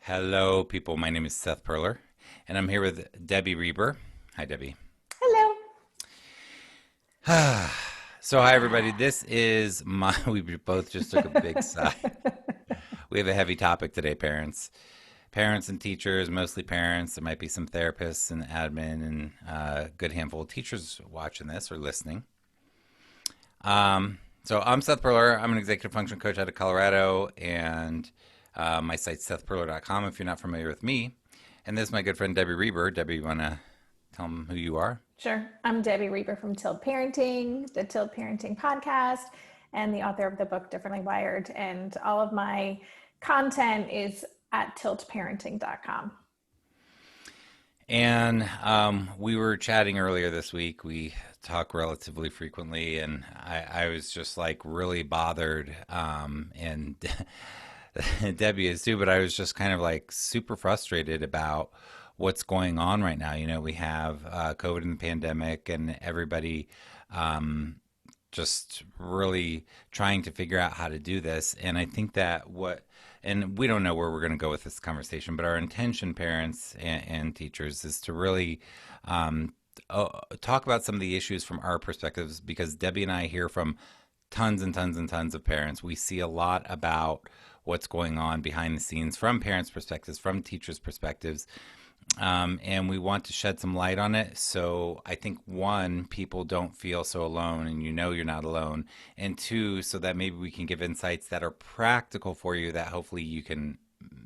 Hello, people. My name is Seth Perler, and I'm here with Debbie Reber. Hi, Debbie. Hello. So, hi, everybody. This is my. We both just took a big sigh. We have a heavy topic today, parents. Parents and teachers, mostly parents. There might be some therapists and admin and a good handful of teachers watching this or listening. So, I'm Seth Perler. I'm an executive function coach out of Colorado, and my site's sethperler.com if you're not familiar with me. And this is my good friend Debbie Reber. Debbie, you want to tell them who you are? Sure. I'm Debbie Reber from Tilt Parenting, the Tilt Parenting podcast, and the author of the book Differently Wired. And all of my content is at tiltparenting.com. And we were chatting earlier this week. We talk relatively frequently, and I was just like really bothered, and Debbie is too, but I was just kind of like super frustrated about what's going on right now. You know, we have COVID and the pandemic, and everybody just really trying to figure out how to do this. And I think that and we don't know where we're going to go with this conversation, but our intention, parents and teachers, is to really talk about some of the issues from our perspectives because Debbie and I hear from tons and tons and tons of parents. We see a lot about what's going on behind the scenes from parents' perspectives, from teachers' perspectives, and we want to shed some light on it. So I think one, people don't feel so alone, and you know you're not alone. And two, so that maybe we can give insights that are practical for you that hopefully you can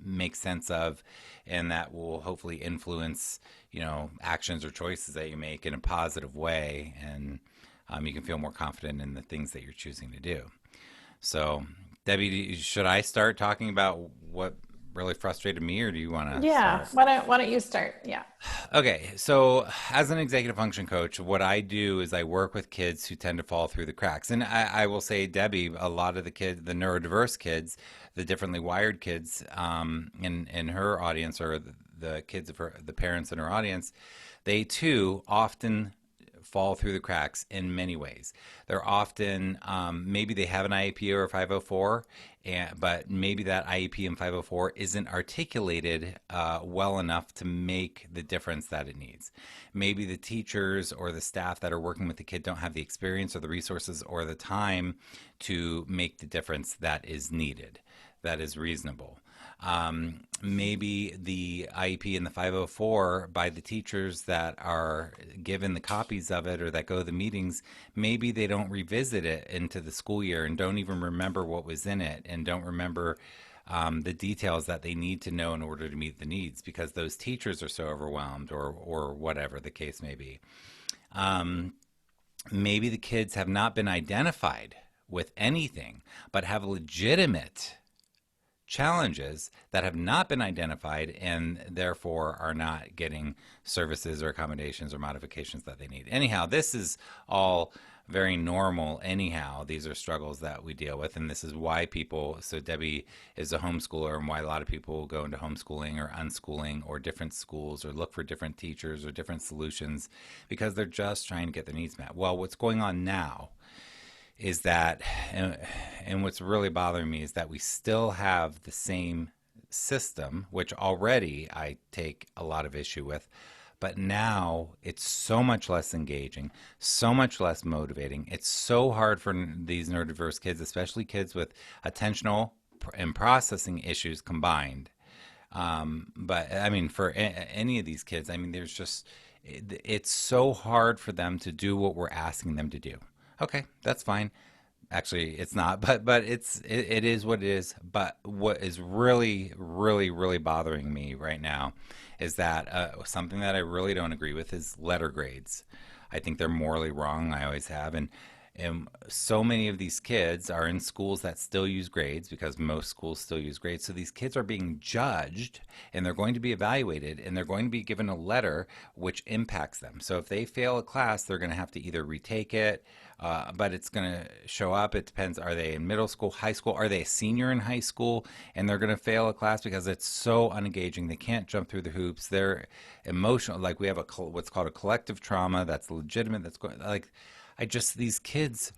make sense of, and that will hopefully influence, actions or choices that you make in a positive way, and you can feel more confident in the things that you're choosing to do. So, Debbie, should I start talking about what really frustrated me, or do you want to Yeah. start? Why don't you start? Yeah. Okay, so as an executive function coach, what I do is I work with kids who tend to fall through the cracks. And I will say, Debbie, a lot of the kids, the neurodiverse kids, the differently wired kids in her audience, or the kids of her, the parents in her audience, they too often fall through the cracks in many ways. They're often, maybe they have an IEP or a 504, but maybe that IEP and 504 isn't articulated well enough to make the difference that it needs. Maybe the teachers or the staff that are working with the kid don't have the experience or the resources or the time to make the difference that is needed, that is reasonable. Maybe the IEP and the 504 by the teachers that are given the copies of it or that go to the meetings, maybe they don't revisit it into the school year and don't even remember what was in it and don't remember the details that they need to know in order to meet the needs because those teachers are so overwhelmed or whatever the case may be. Maybe the kids have not been identified with anything but have legitimate challenges that have not been identified and therefore are not getting services or accommodations or modifications that they need. Anyhow, this is all very normal. Anyhow, these are struggles that we deal with, and this is why people, so Debbie is a homeschooler, and why a lot of people go into homeschooling or unschooling or different schools or look for different teachers or different solutions because they're just trying to get their needs met. Well, what's going on now is that, and what's really bothering me is that we still have the same system, which already I take a lot of issue with, but now it's so much less engaging, so much less motivating. It's so hard for these neurodiverse kids, especially kids with attentional and processing issues combined. But I mean, for any of these kids, I mean, it's so hard for them to do what we're asking them to do. Okay, that's fine. Actually, it's not, but it is what it is. But what is really, really, really bothering me right now is that something that I really don't agree with is letter grades. I think they're morally wrong. I always have, and so many of these kids are in schools that still use grades because most schools still use grades. So these kids are being judged and they're going to be evaluated and they're going to be given a letter which impacts them. So if they fail a class, they're going to have to either retake it, but it's going to show up. It depends. Are they in middle school, high school? Are they a senior in high school and they're going to fail a class because it's so unengaging? They can't jump through the hoops. They're emotional. Like we have what's called a collective trauma that's legitimate. That's going like these kids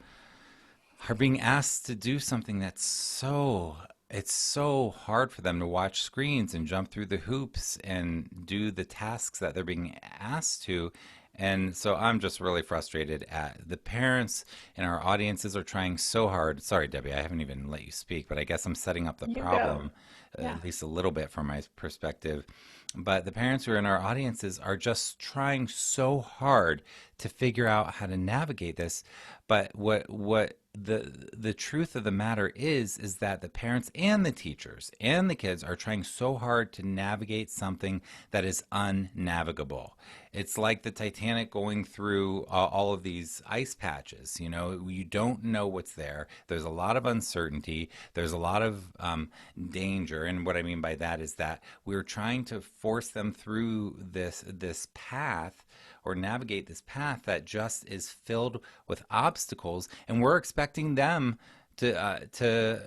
are being asked to do something that's so it's so hard for them to watch screens and jump through the hoops and do the tasks that they're being asked to. And so I'm just really frustrated at the parents, and our audiences are trying so hard. Sorry, Debbie, I haven't even let you speak, but I guess I'm setting up the You go. problem, Yeah. at least a little bit from my perspective. But the parents who are in our audiences are just trying so hard to figure out how to navigate this. But what the truth of the matter is that the parents and the teachers and the kids are trying so hard to navigate something that is unnavigable. It's like the Titanic going through all of these ice patches. You know, you don't know what's there. There's a lot of uncertainty. There's a lot of danger. And what I mean by that is that we're trying to force them through this path, or navigate this path that just is filled with obstacles, and we're expecting them to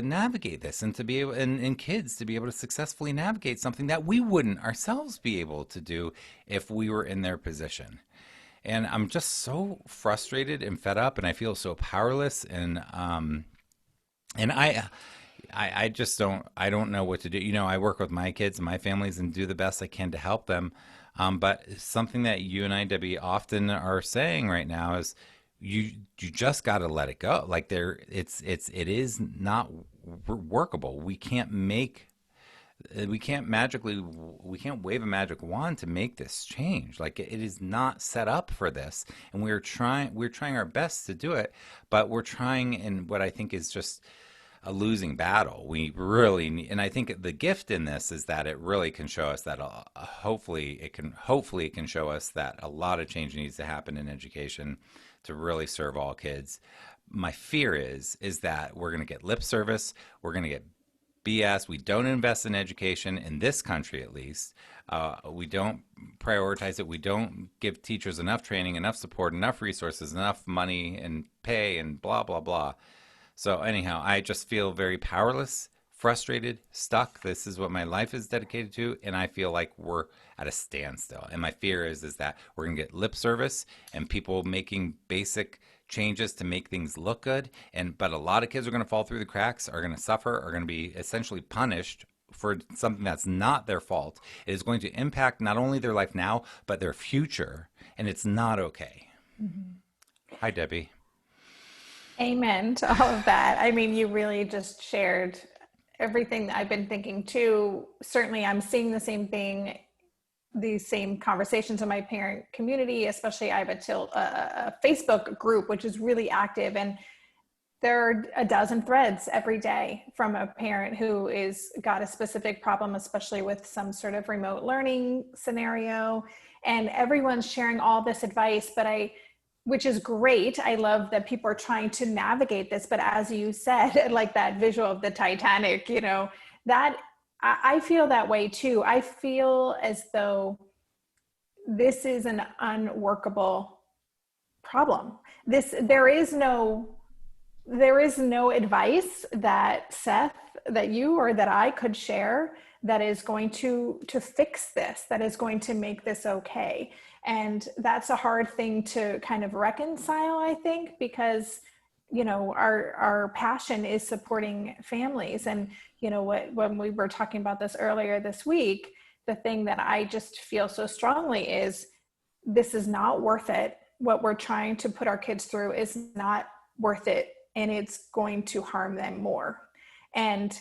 navigate this, and to be able, and kids to be able to successfully navigate something that we wouldn't ourselves be able to do if we were in their position. And I'm just so frustrated and fed up, and I feel so powerless, and I just I don't know what to do. You know, I work with my kids and my families and do the best I can to help them. But something that you and I, Debbie, often are saying right now is you just got to let it go. Like it is not workable. We can't wave a magic wand to make this change. Like it is not set up for this, and we're trying our best to do it, but we're trying in what I think is just a losing battle. We really need, and I think the gift in this is that it really can show us that hopefully it can show us that a lot of change needs to happen in education to really serve all kids. My fear is that we're going to get lip service, we're going to get BS. We don't invest in education in this country, at least. We don't prioritize it. We don't give teachers enough training, enough support, enough resources, enough money and pay, and blah blah blah. So anyhow, I just feel very powerless, frustrated, stuck. This is what my life is dedicated to, and I feel like we're at a standstill. And my fear is that we're going to get lip service and people making basic changes to make things look good, and but a lot of kids are going to fall through the cracks, are going to suffer, are going to be essentially punished for something that's not their fault. It is going to impact not only their life now, but their future, and it's not okay. Mm-hmm. Hi, Debbie. Amen to all of that. I mean, you really just shared everything that I've been thinking too. Certainly, I'm seeing the same thing, these same conversations in my parent community, especially I have a Facebook group, which is really active. And there are a dozen threads every day from a parent who is got a specific problem, especially with some sort of remote learning scenario. And everyone's sharing all this advice, which is great. I love that people are trying to navigate this. But as you said, like that visual of the Titanic, that I feel that way too. I feel as though this is an unworkable problem. There is no advice that Seth, that you or that I could share that is going to fix this, that is going to make this okay. And that's a hard thing to kind of reconcile, I think, because our passion is supporting families. And when we were talking about this earlier this week, the thing that I just feel so strongly is this is not worth it. What we're trying to put our kids through is not worth it, and it's going to harm them more. And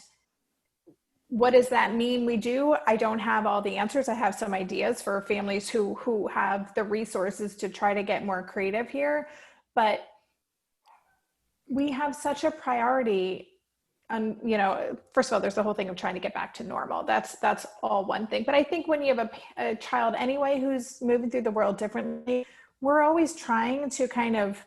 what does that mean we do? I don't have all the answers. I have some ideas for families who have the resources to try to get more creative here. But we have such a priority on, first of all, there's the whole thing of trying to get back to normal. That's all one thing. But I think when you have a child anyway who's moving through the world differently, we're always trying to kind of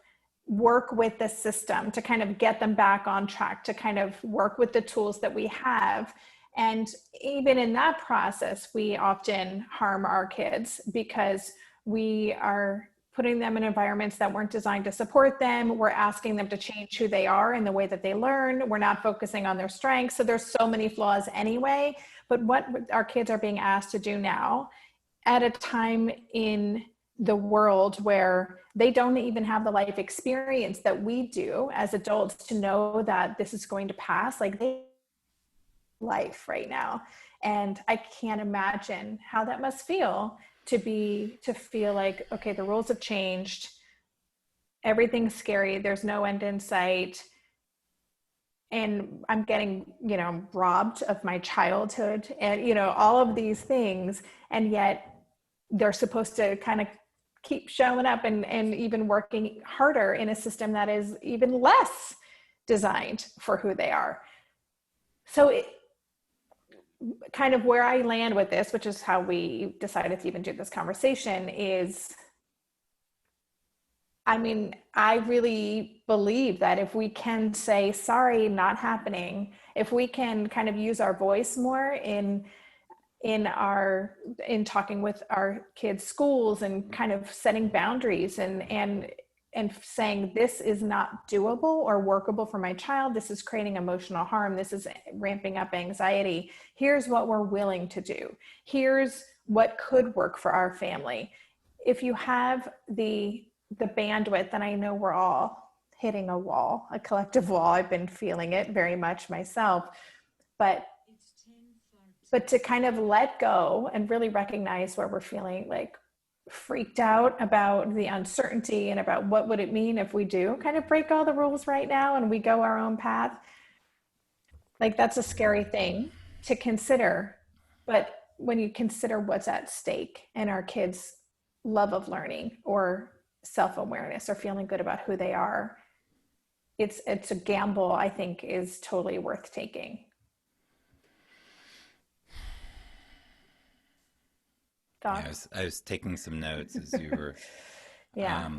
work with the system to kind of get them back on track, to kind of work with the tools that we have. And even in that process, we often harm our kids because we are putting them in environments that weren't designed to support them. We're asking them to change who they are and the way that they learn. We're not focusing on their strengths. So there's so many flaws anyway. But what our kids are being asked to do now, at a time in the world where they don't even have the life experience that we do as adults to know that this is going to pass, like life right now. And I can't imagine how that must feel to feel like, okay, the rules have changed. Everything's scary. There's no end in sight. And I'm getting, robbed of my childhood and, all of these things. And yet they're supposed to kind of keep showing up and even working harder in a system that is even less designed for who they are. So kind of where I land with this, which is how we decided to even do this conversation, is I really believe that if we can say, sorry, not happening, if we can kind of use our voice more in talking with our kids' schools and kind of setting boundaries and saying, this is not doable or workable for my child, this is creating emotional harm, this is ramping up anxiety, here's what we're willing to do, here's what could work for our family. If you have the bandwidth, and I know we're all hitting a wall, a collective wall, I've been feeling it very much myself, but to kind of let go and really recognize where we're feeling like freaked out about the uncertainty and about what would it mean if we do kind of break all the rules right now and we go our own path. Like, that's a scary thing to consider. But when you consider what's at stake in our kids' love of learning or self-awareness or feeling good about who they are, it's a gamble I think is totally worth taking. Yeah, I was taking some notes as you were. Yeah.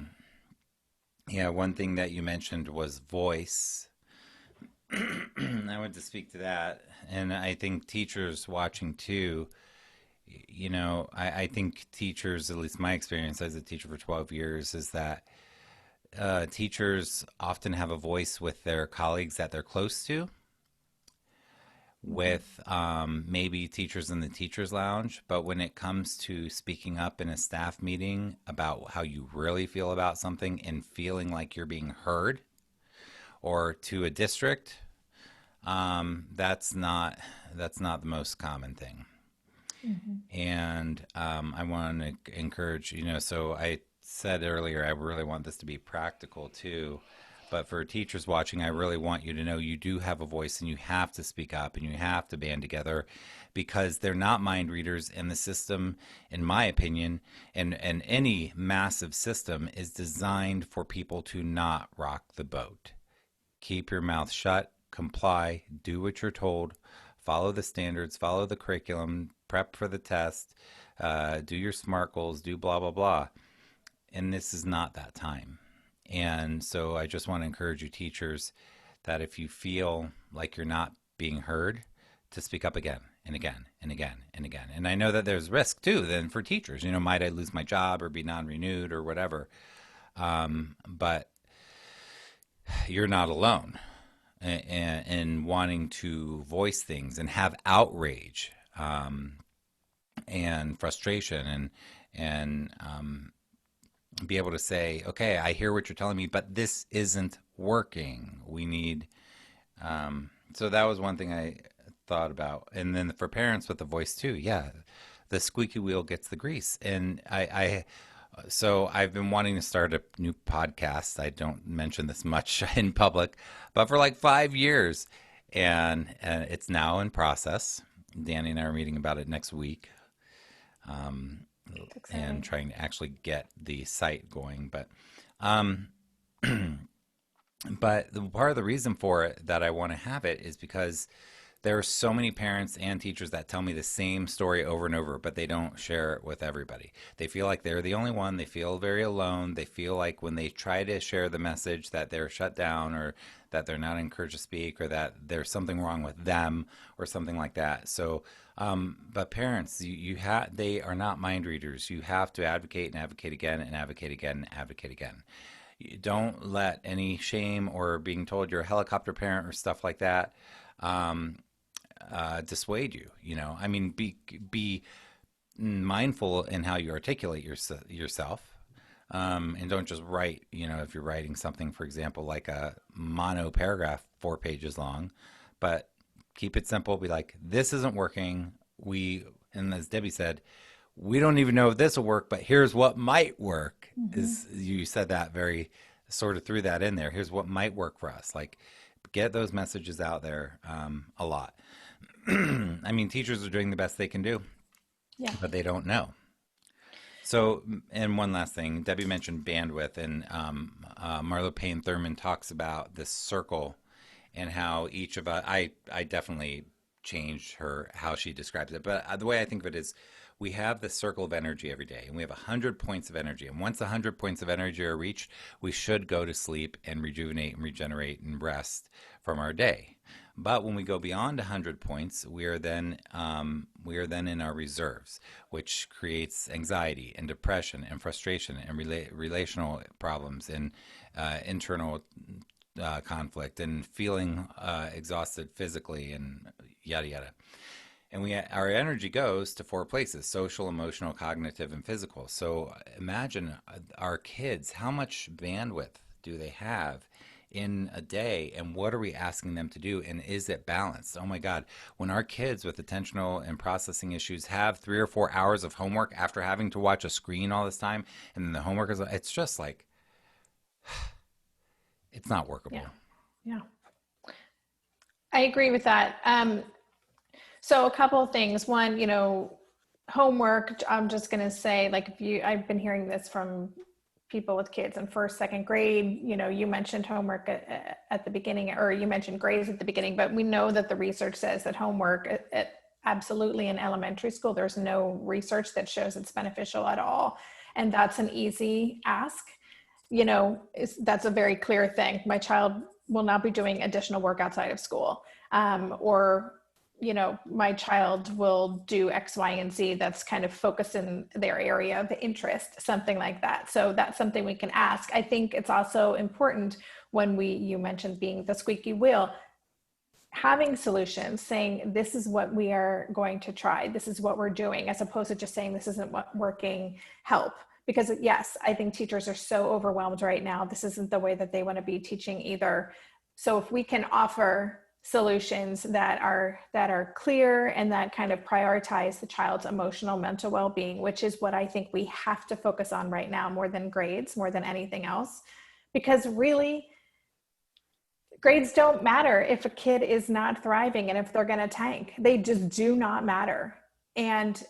Yeah, one thing that you mentioned was voice. I want to speak to that. And I think teachers watching too, I think teachers, at least my experience as a teacher for 12 years, is that teachers often have a voice with their colleagues that they're close to, with maybe teachers in the teachers lounge, but when it comes to speaking up in a staff meeting about how you really feel about something and feeling like you're being heard, or to a district, that's not the most common thing. And I want to encourage, so I said earlier, I really want this to be practical too. But for teachers watching, I really want you to know you do have a voice and you have to speak up and you have to band together, because they're not mind readers. And the system, in my opinion, and any massive system is designed for people to not rock the boat. Keep your mouth shut, comply, do what you're told, follow the standards, follow the curriculum, prep for the test, do your SMART goals, do blah, blah, blah. And this is not that time. And so I just want to encourage you, teachers, that if you feel like you're not being heard, to speak up again and again and again and again. And I know that there's risk too then for teachers. Might I lose my job or be non-renewed or whatever? But you're not alone in wanting to voice things and have outrage and frustration and be able to say, okay, I hear what you're telling me, but this isn't working. We need, so that was one thing I thought about. And then for parents with the voice too, yeah, the squeaky wheel gets the grease. And so I've been wanting to start a new podcast. I don't mention this much in public, but for like 5 years, and it's now in process. Danny and I are meeting about it next week. And trying to actually get the site going. But but part of the reason for it that I want to have it is because there are so many parents and teachers that tell me the same story over and over, but they don't share it with everybody. They feel like they're the only one. They feel very alone. They feel like when they try to share the message that they're shut down, or that they're not encouraged to speak, or that there's something wrong with them or something like that. So, but parents, they are not mind readers. You have to advocate and advocate again and advocate again and advocate again. You don't let any shame or being told you're a helicopter parent or stuff like that dissuade you. Be mindful in how you articulate yourself, and don't just write. If you're writing something, for example, like a mono paragraph 4 pages long, but Keep it simple. Be like, this isn't working. And as Debbie said, we don't even know if this will work, but here's what might work. Is you said that very sort of threw that in there. Here's what might work for us. Like, get those messages out there a lot. I mean, teachers are doing the best they can do, Yeah. but they don't know. So, and one last thing, Debbie mentioned bandwidth, and Marlo Payne Thurman talks about this circle and how each of us, I definitely changed her, how she describes it. But the way I think of it is we have this circle of energy every day, and we have 100 points of energy. And once 100 points of energy are reached, we should go to sleep and rejuvenate and regenerate and rest from our day. But when we go beyond 100 points, we are then in our reserves, which creates anxiety and depression and frustration and relational problems and internal conflict and feeling exhausted physically and yada yada. And our energy goes to 4 places: social, emotional, cognitive, and physical. So imagine our kids, how much bandwidth do they have in a day, and what are we asking them to do, and is it balanced? Oh my God, when our kids with attentional and processing issues have 3 or 4 hours of homework after having to watch a screen all this time, and then the homework is, it's just like, it's not workable. Yeah. I agree with that. So a couple of things. One, homework, I'm just going to say, like, I've been hearing this from people with kids in first, second grade. You mentioned homework at the beginning, or you mentioned grades at the beginning, but we know that the research says that homework absolutely in elementary school, there's no research that shows it's beneficial at all. And that's an easy ask. That's a very clear thing. My child will not be doing additional work outside of school. Or my child will do X, Y, and Z that's kind of focused in their area of interest, something like that. So that's something we can ask. I think it's also important when you mentioned being the squeaky wheel, having solutions, saying this is what we are going to try, this is what we're doing, as opposed to just saying this isn't what working, help. Because yes, I think teachers are so overwhelmed right now. This isn't the way that they want to be teaching either. So if we can offer solutions that are clear and that kind of prioritize the child's emotional, mental well-being, which is what I think we have to focus on right now more than grades, more than anything else. Because really, grades don't matter if a kid is not thriving and if they're going to tank. They just do not matter. And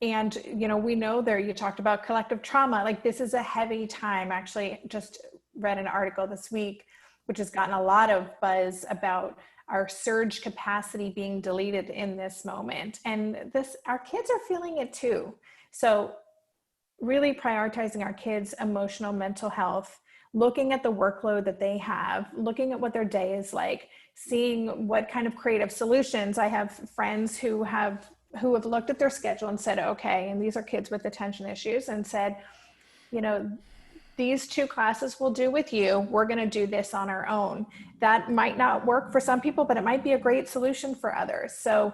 we know there, you talked about collective trauma. Like, this is a heavy time. Actually, just read an article this week, which has gotten a lot of buzz about our surge capacity being deleted in this moment. And our kids are feeling it too. So really prioritizing our kids' emotional, mental health, looking at the workload that they have, looking at what their day is like, seeing what kind of creative solutions. I have friends who have looked at their schedule and said, okay, and these are kids with attention issues, and said, these 2 classes will do with you. We're going to do this on our own. That might not work for some people, but it might be a great solution for others. So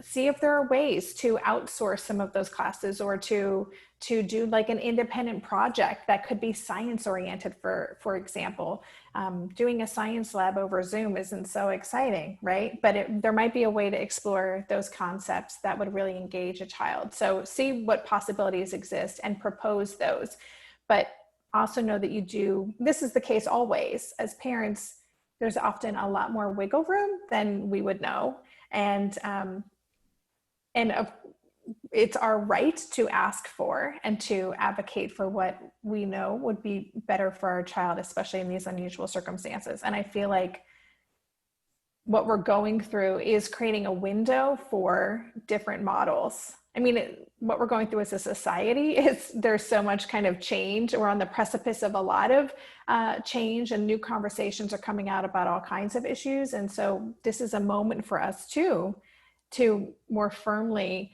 see if there are ways to outsource some of those classes, or to do like an independent project that could be science oriented, for example. Doing a science lab over Zoom isn't so exciting, right? But there might be a way to explore those concepts that would really engage a child. So see what possibilities exist and propose those. But also know that this is the case always. As parents, there's often a lot more wiggle room than we would know. And it's our right to ask for and to advocate for what we know would be better for our child, especially in these unusual circumstances. And I feel like what we're going through is creating a window for different models. I mean, what we're going through as a society there's so much kind of change. We're on the precipice of a lot of change, and new conversations are coming out about all kinds of issues. And so this is a moment for us too, to more firmly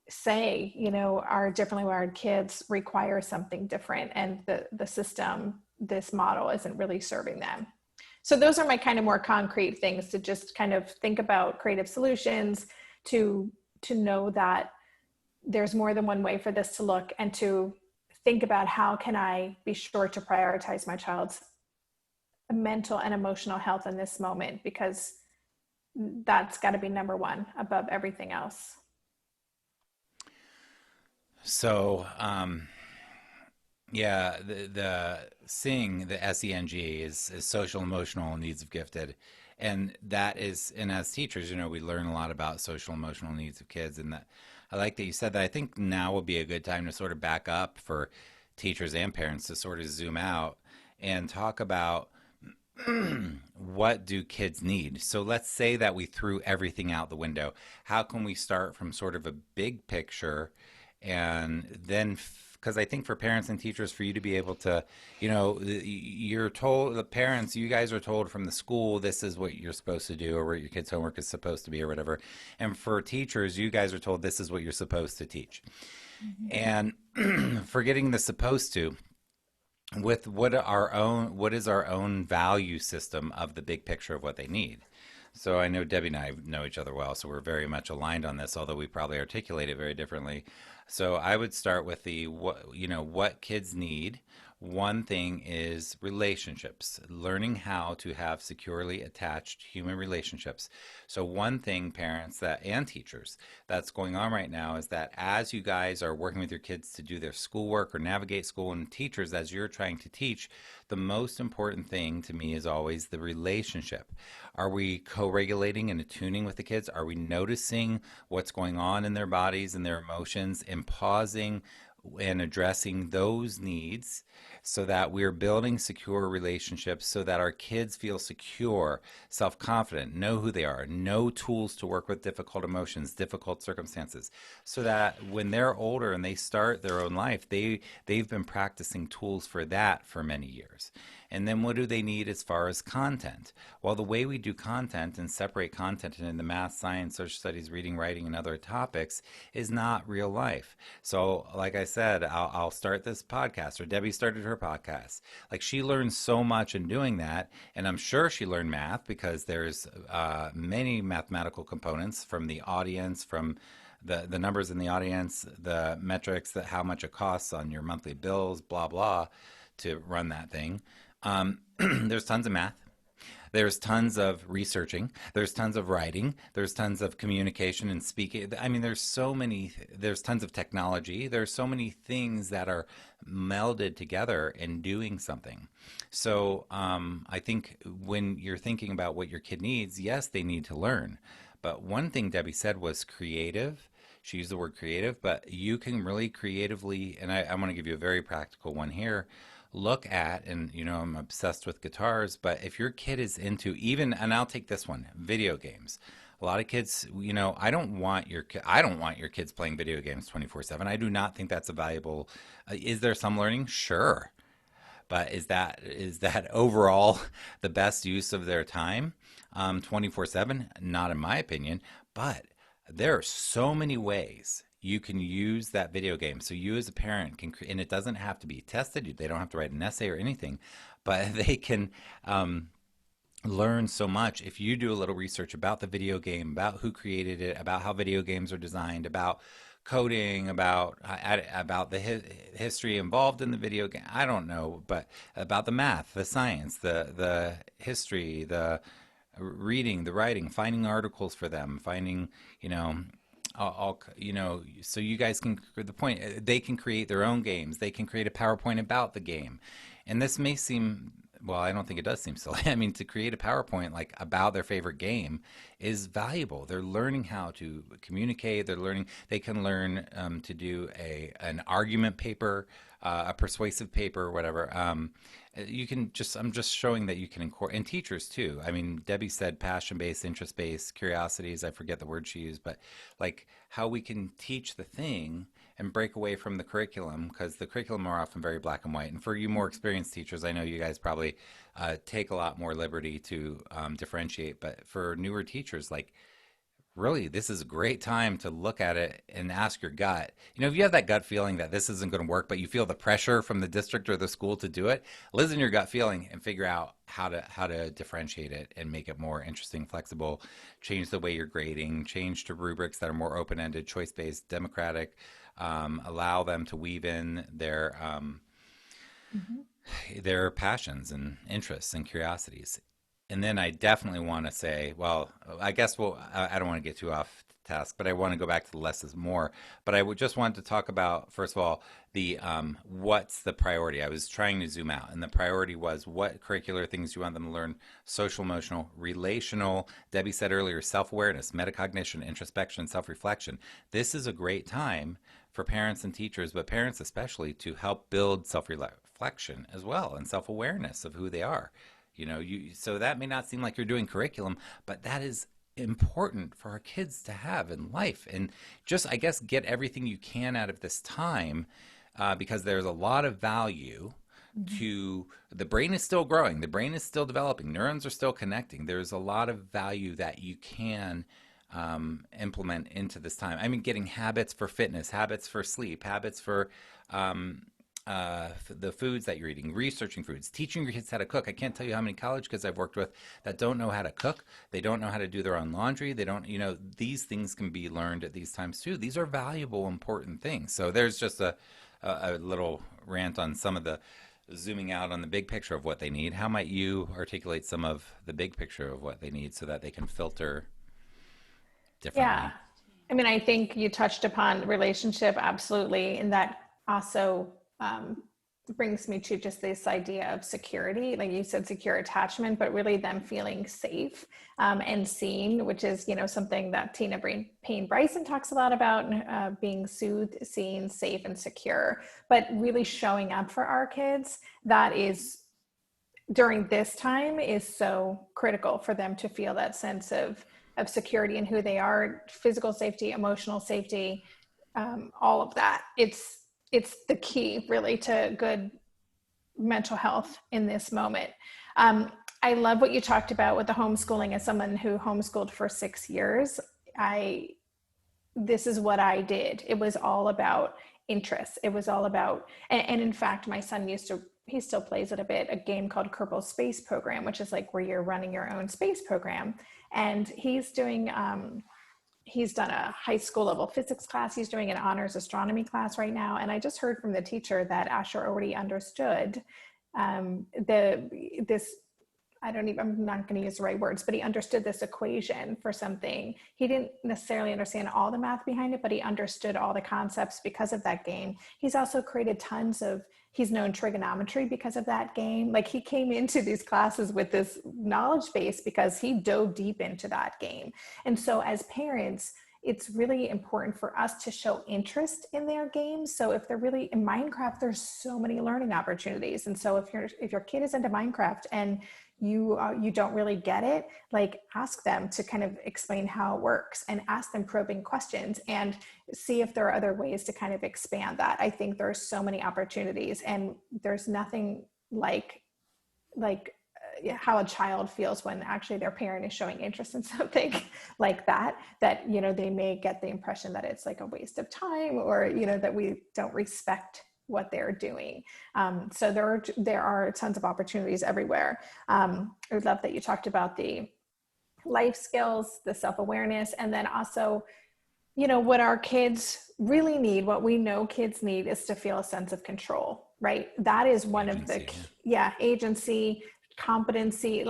say, our differently wired kids require something different, and the system, this model, isn't really serving them. So those are my kind of more concrete things to just kind of think about creative solutions, to know that there's more than one way for this to look, and to think about how can I be sure to prioritize my child's mental and emotional health in this moment, because that's got to be number one above everything else. So, yeah, the seeing the SENG is social emotional needs of gifted, and that is, and as teachers, we learn a lot about social emotional needs of kids, and that I like that you said that. I think now would be a good time to sort of back up for teachers and parents to sort of zoom out and talk about what do kids need? So let's say that we threw everything out the window. How can we start from sort of a big picture and then because I think for parents and teachers, for you to be able to, you're told, the parents, you guys are told from the school, this is what you're supposed to do or what your kid's homework is supposed to be or whatever. And for teachers, you guys are told this is what you're supposed to teach. Mm-hmm. And forgetting the supposed to, with what is our own value system of the big picture of what they need. So I know Debbie and I know each other well, so we're very much aligned on this, although we probably articulate it very differently. So I would start with the what kids need. One thing is relationships, learning how to have securely attached human relationships. So one thing, parents that and teachers, that's going on right now is that as you guys are working with your kids to do their schoolwork or navigate school, and teachers as you're trying to teach, the most important thing to me is always the relationship. Are we co-regulating and attuning with the kids? Are we noticing what's going on in their bodies and their emotions and pausing and addressing those needs so that we're building secure relationships so that our kids feel secure, self-confident, know who they are, know tools to work with difficult emotions, difficult circumstances, so that when they're older and they start their own life, they've been practicing tools for that for many years. And then what do they need as far as content? Well, the way we do content and separate content into math, science, social studies, reading, writing, and other topics is not real life. So, like I said, I'll start this podcast, or Debbie started her podcast. Like, she learned so much in doing that, and I'm sure she learned math because there's many mathematical components from the audience, from the numbers in the audience, the metrics, that how much it costs on your monthly bills, blah blah, to run that thing. There's tons of math. There's tons of researching. There's tons of writing. There's tons of communication and speaking. I mean, there's tons of technology. There's so many things that are melded together in doing something. So I think when you're thinking about what your kid needs, yes, they need to learn. But one thing Debbie said was creative. She used the word creative, but you can really creatively, and I want to give you a very practical one here, look at, and I'm obsessed with guitars, but if your kid is into even, and I'll take this one, video games. A lot of kids, I don't want your kids playing video games 24/7. I do not think that's a valuable. Is there some learning? Sure, but is that overall the best use of their time? 24/7? Not in my opinion. But there are so many ways you can use that video game. So you as a parent can, and it doesn't have to be tested. They don't have to write an essay or anything, but they can learn so much if you do a little research about the video game, about who created it, about how video games are designed, about coding, about the history involved in the video game. I don't know, but about the math, the science, the history, the reading, the writing, finding articles for them, finding, so you guys can, the point, they can create their own games. They can create a PowerPoint about the game. And this may seem, well, I don't think it does seem silly. I mean, to create a PowerPoint like about their favorite game is valuable. They're learning how to communicate. They can learn to do an argument paper, a persuasive paper, whatever. I'm just showing that you can incorporate, and teachers too. I mean, Debbie said passion-based, interest-based, curiosities. I forget the word she used, but like how we can teach the thing and break away from the curriculum, because the curriculum are often very black and white. And for you more experienced teachers, I know you guys probably take a lot more liberty to differentiate. But for newer teachers, like, really, this is a great time to look at it and ask your gut. If you have that gut feeling that this isn't going to work, but you feel the pressure from the district or the school to do it, listen to your gut feeling and figure out how to differentiate it and make it more interesting, flexible, change the way you're grading, change to rubrics that are more open-ended, choice-based, democratic, allow them to weave in Mm-hmm. their passions and interests and curiosities. And then I definitely want to say, well, I guess I don't want to get too off task, but I want to go back to the less is more. But I would just want to talk about, first of all, the what's the priority. I was trying to zoom out, and the priority was what curricular things you want them to learn: social, emotional, relational. Debbie said earlier, self-awareness, metacognition, introspection, self-reflection. This is a great time for parents and teachers, but parents especially, to help build self-reflection as well and self-awareness of who they are. So that may not seem like you're doing curriculum, but that is important for our kids to have in life. And just, I guess, get everything you can out of this time, because there's a lot of value to the brain is still growing, the brain is still developing, neurons are still connecting. There's a lot of value that you can implement into this time. I mean, getting habits for fitness, habits for sleep, habits for the foods that you're eating, researching foods, teaching your kids how to cook. I can't tell you how many college kids I've worked with that don't know how to cook. They don't know how to do their own laundry. They don't, these things can be learned at these times too. These are valuable, important things. So there's just a little rant on some of the zooming out on the big picture of what they need. How might you articulate some of the big picture of what they need so that they can filter Yeah. differently? I mean, I think you touched upon relationship, absolutely. And that also brings me to just this idea of security. Like you said, secure attachment, but really them feeling safe and seen, which is, something that Tina Payne Bryson talks a lot about, being soothed, seen, safe, and secure. But really showing up for our kids, that is, during this time, is so critical for them to feel that sense of security in who they are, physical safety, emotional safety, all of that. It's the key really to good mental health in this moment. I love what you talked about with the homeschooling. As someone who homeschooled for 6 years, this is what I did. It was all about interests. It was all about, and in fact, my son he still plays it a bit, a game called Kerbal Space Program, which is like where you're running your own space program. And he's done a high school level physics class. He's doing an honors astronomy class right now. And I just heard from the teacher that Asher already understood I'm not going to use the right words, but he understood this equation for something. He didn't necessarily understand all the math behind it, but he understood all the concepts because of that game. He's also created he's known trigonometry because of that game. Like he came into these classes with this knowledge base because he dove deep into that game. And so as parents, it's really important for us to show interest in their games. So if they're really in Minecraft, there's so many learning opportunities. And so if your kid is into Minecraft and you don't really get it, like ask them to kind of explain how it works and ask them probing questions and see if there are other ways to kind of expand that. I think there's so many opportunities, and there's nothing like how a child feels when actually their parent is showing interest in something like that they may get the impression that it's like a waste of time, or that we don't respect what they're doing. So there are tons of opportunities everywhere. I would love that you talked about the life skills, the self-awareness, and then also, what our kids really need, what we know kids need, is to feel a sense of control, right? That is one agency, of the agency, competency,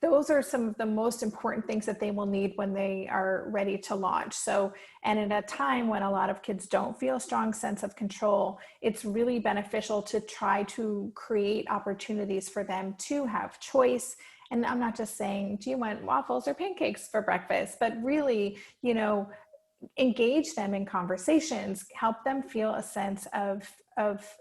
those are some of the most important things that they will need when they are ready to launch. So, and at a time when a lot of kids don't feel a strong sense of control, it's really beneficial to try to create opportunities for them to have choice. And I'm not just saying, do you want waffles or pancakes for breakfast? But really, engage them in conversations, help them feel a sense of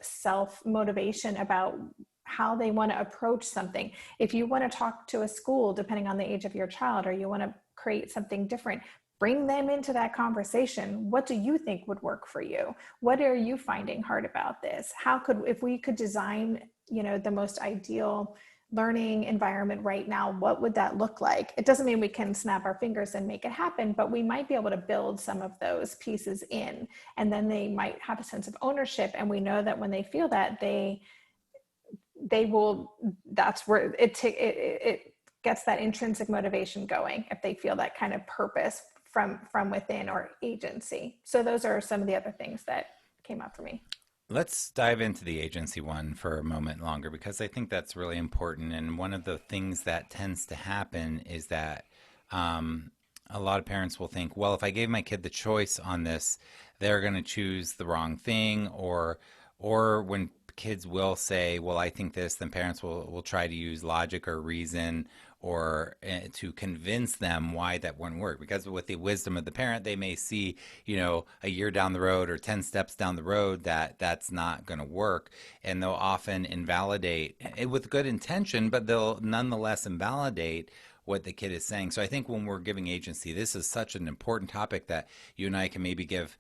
self-motivation about how they want to approach something. If you want to talk to a school, depending on the age of your child, or you want to create something different, bring them into that conversation. What do you think would work for you? What are you finding hard about this? If we could design, the most ideal learning environment right now, what would that look like? It doesn't mean we can snap our fingers and make it happen, but we might be able to build some of those pieces in, and then they might have a sense of ownership. And we know that when they feel that, they will, that's where it gets that intrinsic motivation going, if they feel that kind of purpose from within, or agency. So those are some of the other things that came up for me. Let's dive into the agency one for a moment longer because I think that's really important. And one of the things that tends to happen is that um, a lot of parents will think, well, if I gave my kid the choice on this, they're going to choose the wrong thing, or when kids will say, well, I think this, then parents will try to use logic or reason or to convince them why that wouldn't work. Because with the wisdom of the parent, they may see, a year down the road or 10 steps down the road that that's not going to work. And they'll often invalidate it with good intention, but they'll nonetheless invalidate what the kid is saying. So I think when we're giving agency, this is such an important topic that you and I can maybe give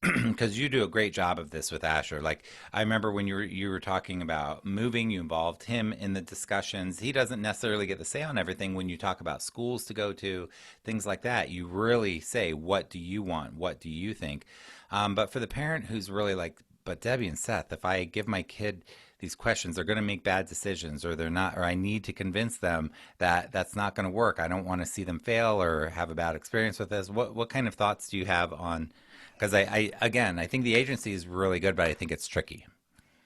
because you do a great job of this with Asher. Like I remember when you were talking about moving, you involved him in the discussions. He doesn't necessarily get the say on everything when you talk about schools to go to, things like that. You really say, what do you want? What do you think? But for the parent who's really like, but Debbie and Seth, if I give my kid these questions, they're going to make bad decisions, or they're not, or I need to convince them that that's not going to work. I don't want to see them fail or have a bad experience with this. What kind of thoughts do you have on? Because again, I think the agency is really good, but I think it's tricky.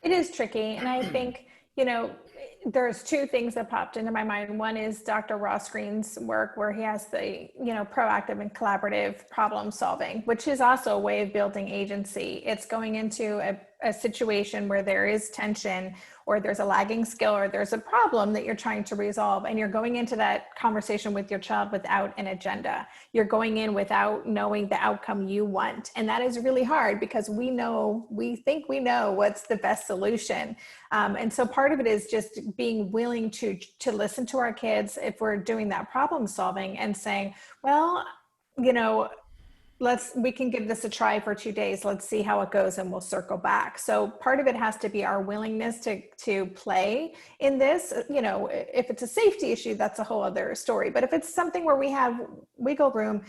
It is tricky. And I think, there's two things that popped into my mind. One is Dr. Ross Green's work where he has the, proactive and collaborative problem solving, which is also a way of building agency. It's going into a situation where there is tension or there's a lagging skill or there's a problem that you're trying to resolve, and you're going into that conversation with your child without an agenda. You're going in without knowing the outcome you want. And that is really hard because we think we know what's the best solution. And so part of it is just being willing to listen to our kids if we're doing that problem solving and saying, well, we can give this a try for 2 days. Let's see how it goes and we'll circle back. So part of it has to be our willingness to play in this. If it's a safety issue, that's a whole other story. But if it's something where we have wiggle room,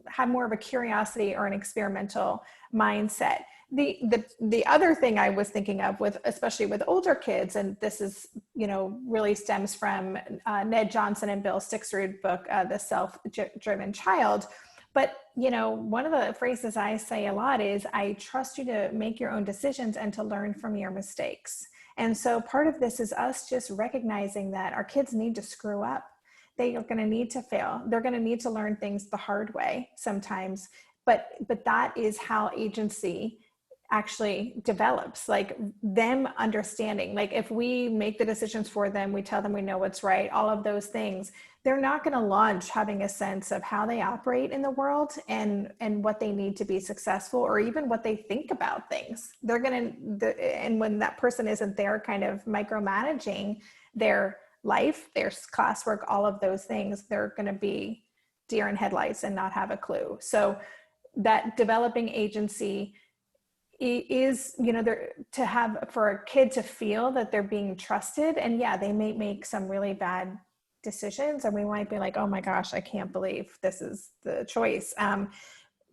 have more of a curiosity or an experimental mindset. The other thing I was thinking of especially with older kids, and this is, really stems from Ned Johnson and Bill Stixrud book, The Self-Driven Child. But, one of the phrases I say a lot is, I trust you to make your own decisions and to learn from your mistakes. And so part of this is us just recognizing that our kids need to screw up. They are going to need to fail. They're going to need to learn things the hard way sometimes. But that is how agency actually develops, like them understanding. Like if we make the decisions for them, we tell them we know what's right, all of those things, they're not going to launch having a sense of how they operate in the world and what they need to be successful, or even what they think about things. They're going to, and when that person isn't there kind of micromanaging their life, their classwork, all of those things, they're going to be deer in headlights and not have a clue. So that developing agency is, to have, for a kid to feel that they're being trusted. And yeah, they may make some really bad decisions and we might be like, oh my gosh, I can't believe this is the choice.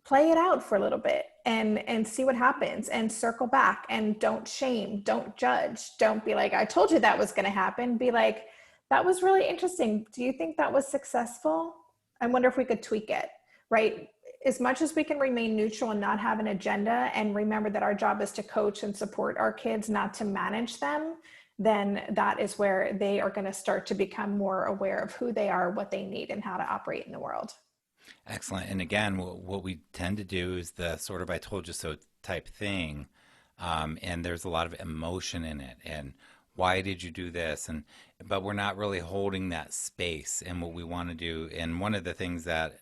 Play it out for a little bit and see what happens, and circle back, and don't shame, don't judge. Don't be like, I told you that was going to happen. Be like, that was really interesting. Do you think that was successful? I wonder if we could tweak it, right? As much as we can remain neutral and not have an agenda, and remember that our job is to coach and support our kids, not to manage them, then that is where they are going to start to become more aware of who they are, what they need, and how to operate in the world. Excellent. And again, what we tend to do is the sort of I told you so type thing. And there's a lot of emotion in it. And why did you do this? But we're not really holding that space. And what we want to do, and one of the things that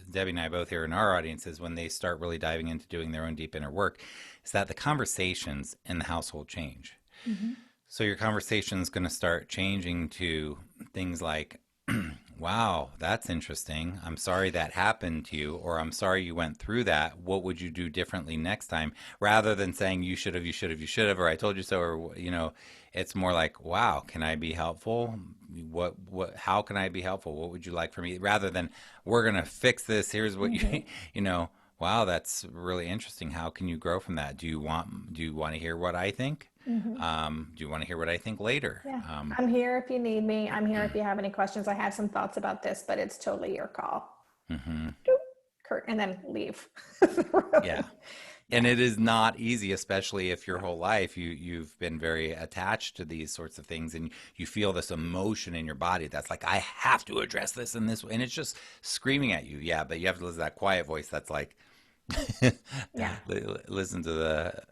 Debbie and I both here in our audience is when they start really diving into doing their own deep inner work, is that the conversations in the household change. Mm-hmm. So your conversation is going to start changing to things like, wow, that's interesting. I'm sorry that happened to you, or I'm sorry you went through that. What would you do differently next time? Rather than saying you should have, or I told you so, or, it's more like, wow, can I be helpful? How can I be helpful? What would you like for me? Rather than, we're going to fix this. Here's what mm-hmm. Wow, that's really interesting. How can you grow from that? Do you want to hear what I think? Mm-hmm. Do you want to hear what I think later? Yeah. I'm here if you need me. I'm here if you have any questions. I have some thoughts about this, but it's totally your call. Mm-hmm. Kurt, and then leave. Yeah. And it is not easy, especially if your whole life you've been very attached to these sorts of things, and you feel this emotion in your body that's like, I have to address this in this way, and it's just screaming at you. Yeah, but you have to listen to that quiet voice that's like, Yeah. listen to the,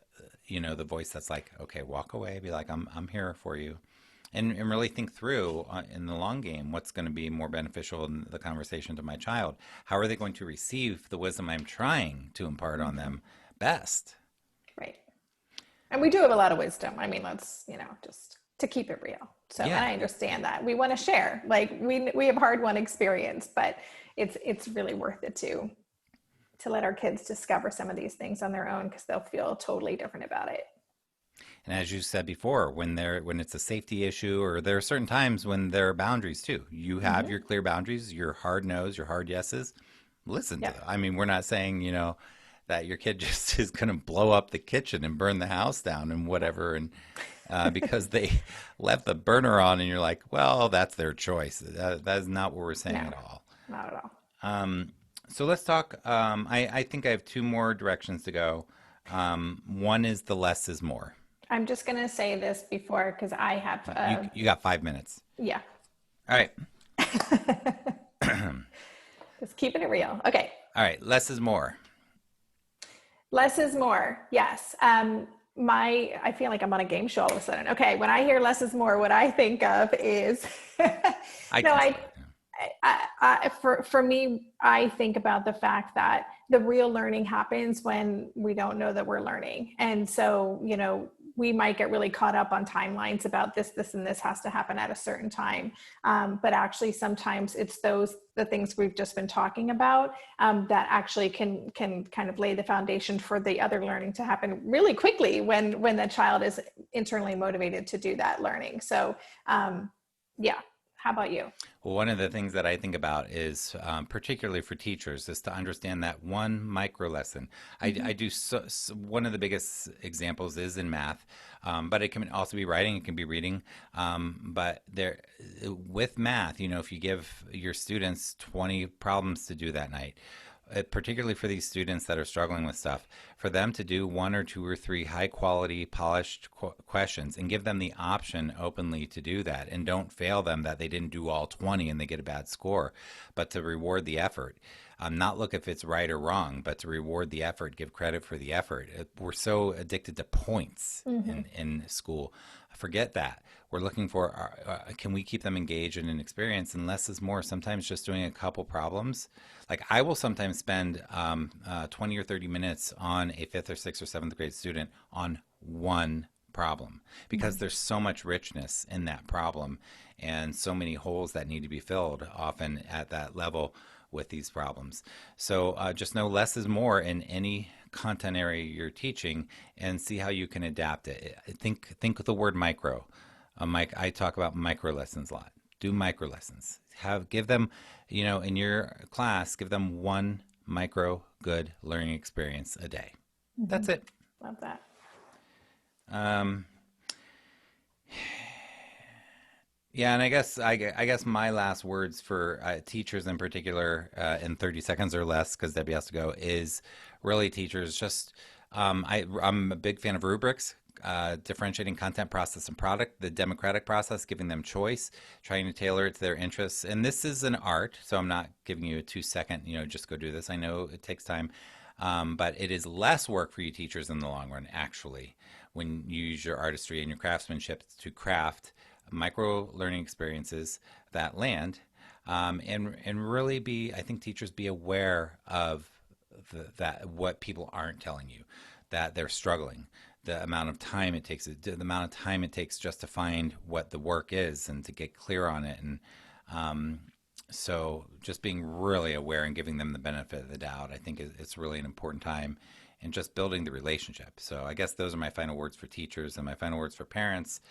the voice that's like, okay, walk away, be like, I'm here for you, and really think through in the long game what's going to be more beneficial in the conversation to my child. How are they going to receive the wisdom I'm trying to impart on them best? Right. And we do have a lot of wisdom. I mean, let's, just to keep it real. So, and Yeah. I understand that we want to share, like we have hard won experience, but it's really worth it to let our kids discover some of these things on their own, because they'll feel totally different about it. And as you said before, when it's a safety issue, or there are certain times when there are boundaries too. You have your clear boundaries, your hard no's, your hard yeses. Listen to Yep. them. I mean, we're not saying, that your kid just is going to blow up the kitchen and burn the house down and whatever, and because they left the burner on, and you're like, well, that's their choice. That is not what we're saying No, at all. not at all. So let's talk. I think I have two more directions to go. One is the less is more. I'm just going to say this before, because I have, You got 5 minutes. yeah, All right. just keeping it real. Okay. All right. Less is more. Less is more. Yes. I feel like I'm on a game show all of a sudden. Okay. When I hear less is more, what I think of is, I no, can. for me, I think about the fact that the real learning happens when we don't know that we're learning. And so, we might get really caught up on timelines about this, and this has to happen at a certain time. But actually sometimes it's the things we've just been talking about that actually can kind of lay the foundation for the other learning to happen really quickly when the child is internally motivated to do that learning. So yeah. How about you? Well, one of the things that I think about is, particularly for teachers, is to understand that one micro lesson. I do one of the biggest examples is in math, but it can also be writing, it can be reading. But there, with math, if you give your students 20 problems to do that night, particularly for these students that are struggling with stuff, for them to do one or two or three high quality polished questions, and give them the option openly to do that, and don't fail them that they didn't do all 20 and they get a bad score, but to reward the effort. Not look if it's right or wrong, but to reward the effort, give credit for the effort. We're so addicted to points in school. Forget that. We're looking for, can we keep them engaged in an experience? And less is more. Sometimes just doing a couple problems. Like, I will sometimes spend 20 or 30 minutes on a 5th or 6th or 7th grade student on one problem, because there's so much richness in that problem, and so many holes that need to be filled often at that level with these problems. So just know less is more in any content area you're teaching, and see how you can adapt it. Think of the word micro. Mike, I talk about micro lessons a lot. Do micro lessons. Give them, in your class, give them one micro good learning experience a day. That's it. Love that. Yeah, and I guess my last words for teachers in particular, in 30 seconds or less, because Debbie has to go, is really, teachers, just I'm a big fan of rubrics. Differentiating content, process, and product, the democratic process, giving them choice, trying to tailor it to their interests. And this is an art, so I'm not giving you a 2-second, just go do this. I know it takes time, but it is less work for you teachers in the long run, actually, when you use your artistry and your craftsmanship to craft micro learning experiences that land, and really I think teachers be aware of that what people aren't telling you, that they're struggling, the amount of time it takes just to find what the work is and to get clear on it. And so just being really aware and giving them the benefit of the doubt, I think it's really an important time, and just building the relationship. So I guess those are my final words for teachers, and my final words for parents,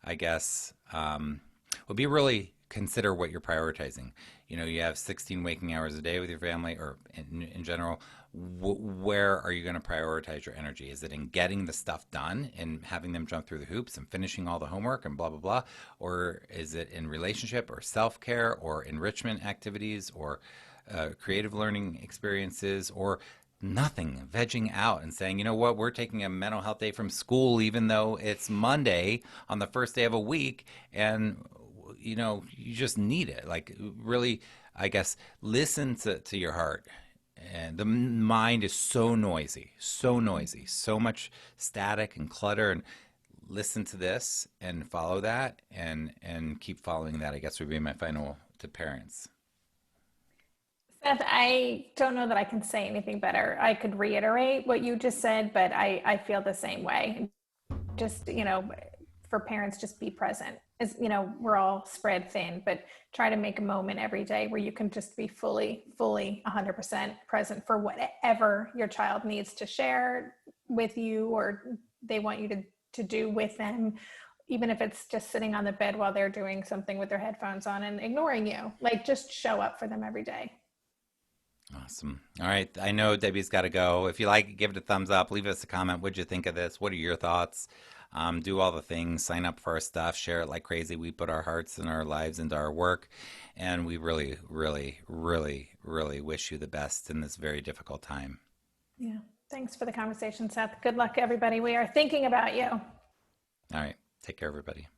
I guess, would be really consider what you're prioritizing. You have 16 waking hours a day with your family, or in general. Where are you going to prioritize your energy? Is it in getting the stuff done and having them jump through the hoops and finishing all the homework and blah, blah, blah? Or is it in relationship or self-care or enrichment activities or creative learning experiences, or nothing, vegging out and saying, you know what, we're taking a mental health day from school, even though it's Monday on the first day of a week. And, you know, you just need it. Like, really, I guess, listen to your heart. And the mind is so noisy, so much static and clutter. And listen to this and follow that and keep following that, I guess would be my final to parents. Seth, I don't know that I can say anything better. I could reiterate what you just said, but I feel the same way. Just, for parents, just be present. As we're all spread thin, but try to make a moment every day where you can just be fully 100% present for whatever your child needs to share with you or they want you to do with them, even if it's just sitting on the bed while they're doing something with their headphones on and ignoring you. Like, just show up for them every day. Awesome. All right. I know Debbie's got to go. If you like it, give it a thumbs up. Leave us a comment. What'd you think of this? What are your thoughts? Do all the things. Sign up for our stuff. Share it like crazy. We put our hearts and our lives into our work. And we really, really, really, really wish you the best in this very difficult time. Yeah. Thanks for the conversation, Seth. Good luck, everybody. We are thinking about you. All right. Take care, everybody.